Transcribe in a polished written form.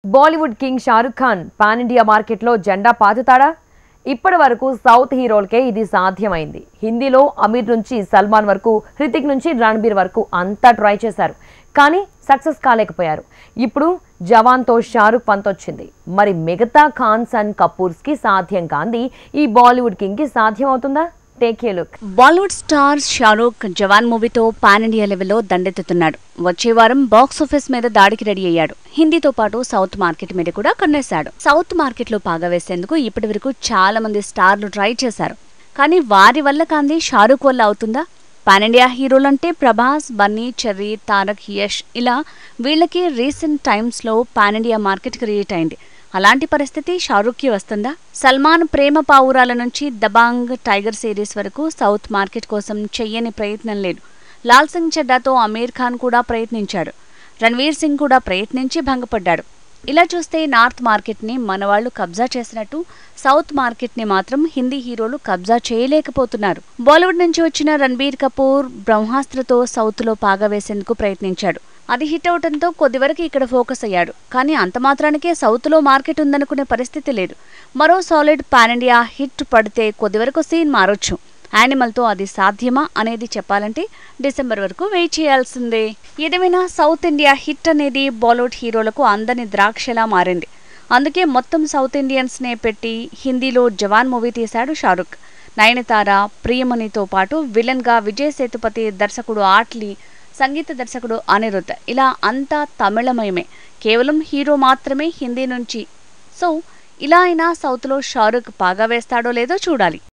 Bollywood king Shahrukh Khan pan India మార్కెట్లో జెండా పాతుతాడా? ఇప్పటి వరకు సౌత్ హీరోలకే ఇది సాధ్యమైంది. హిందీలో అమీర్ నుంచి సల్మాన్ వరకు, హృతిక్ నుంచి రణబీర్ వరకు అంతా ట్రై చేశారు, కానీ సక్సెస్ కాలేకపోయారు. ఇప్పుడు జవాన్తో షారుఖ్ పంతొచ్చింది. మరి మిగతా ఖాన్స్ అండ్ కపూర్స్కి సాధ్యం కాంది ఈ బాలీవుడ్ కింగ్కి సాధ్యం అవుతుందా? Take a look. Bollywood star Shahrukh Jawan మూవీతో పాన్ ఇండియా లెవెల్లో దండెత్తుతున్నాడు. వచ్చే వారం బాక్స్ ఆఫీస్ మీద దాడికి రెడీ అయ్యాడు. హిందీతో పాటు సౌత్ మార్కెట్ మీద కూడా కన్నేశాడు. సౌత్ మార్కెట్ లో పాగా వేసేందుకు ఇప్పటి వరకు చాలా మంది స్టార్లు ట్రై చేశారు, కానీ వారి వల్ల కాంది షారూక్ వల్ల అవుతుందా? పాన్ ఇండియా హీరోలంటే ప్రభాస్, బన్నీ, చెర్రీ, తారక్, యష్ ఇలా వీళ్ళకి రీసెంట్ టైమ్స్ లో పాన్ ఇండియా మార్కెట్ క్రియేట్ అయింది. అలాంటి పరిస్థితి షారూక్కి వస్తుందా? సల్మాన్ ప్రేమ పావురాల నుంచి దబాంగ్, టైగర్ సిరీస్ వరకు సౌత్ మార్కెట్ కోసం చెయ్యని ప్రయత్నం లేదు. లాల్ సింగ్ చెడ్డాతో అమీర్ ఖాన్ కూడా ప్రయత్నించాడు. రణ్వీర్ సింగ్ కూడా ప్రయత్నించి భంగపడ్డాడు. ఇలా చూస్తే నార్త్ మార్కెట్ని మనవాళ్లు కబ్జా చేసినట్టు సౌత్ మార్కెట్ని మాత్రం హిందీ హీరోలు కబ్జా చేయలేకపోతున్నారు. బాలీవుడ్ నుంచి వచ్చిన రణబీర్ కపూర్ బ్రహ్మాస్త్రతో సౌత్లో పాగా వేసేందుకు ప్రయత్నించాడు. అది హిట్ అవడంతో కొద్దివరకు ఇక్కడ ఫోకస్ అయ్యాడు. కానీ అంత మాత్రానికే సౌత్లో మార్కెట్ ఉందనుకునే పరిస్థితి లేదు. మరో సాలిడ్ పాన్ ఇండియా హిట్ పడితే కొద్దివరకు సీన్ మారొచ్చు. యానిమల్తో అది సాధ్యమా అనేది చెప్పాలంటే డిసెంబర్ వరకు వెయిట్ చేయాల్సిందే. ఏదేమైనా సౌత్ ఇండియా హిట్ అనేది బాలీవుడ్ హీరోలకు అందని ద్రాక్షలా మారింది. అందుకే మొత్తం సౌత్ ఇండియన్స్నే పెట్టి హిందీలో జవాన్ మూవీ తీశాడు షారుఖ్. నయనతార, ప్రియమణితో పాటు విలన్గా విజయ్ సేతుపతి, దర్శకుడు ఆట్లీ, సంగీత దర్శకుడు అనిరుద్ధ్ ఇలా అంతా తమిళమయమే. కేవలం హీరో మాత్రమే హిందీ నుంచి. సో ఇలా అయినా సౌత్లో షారుఖ్ పాగా వేస్తాడో లేదో చూడాలి.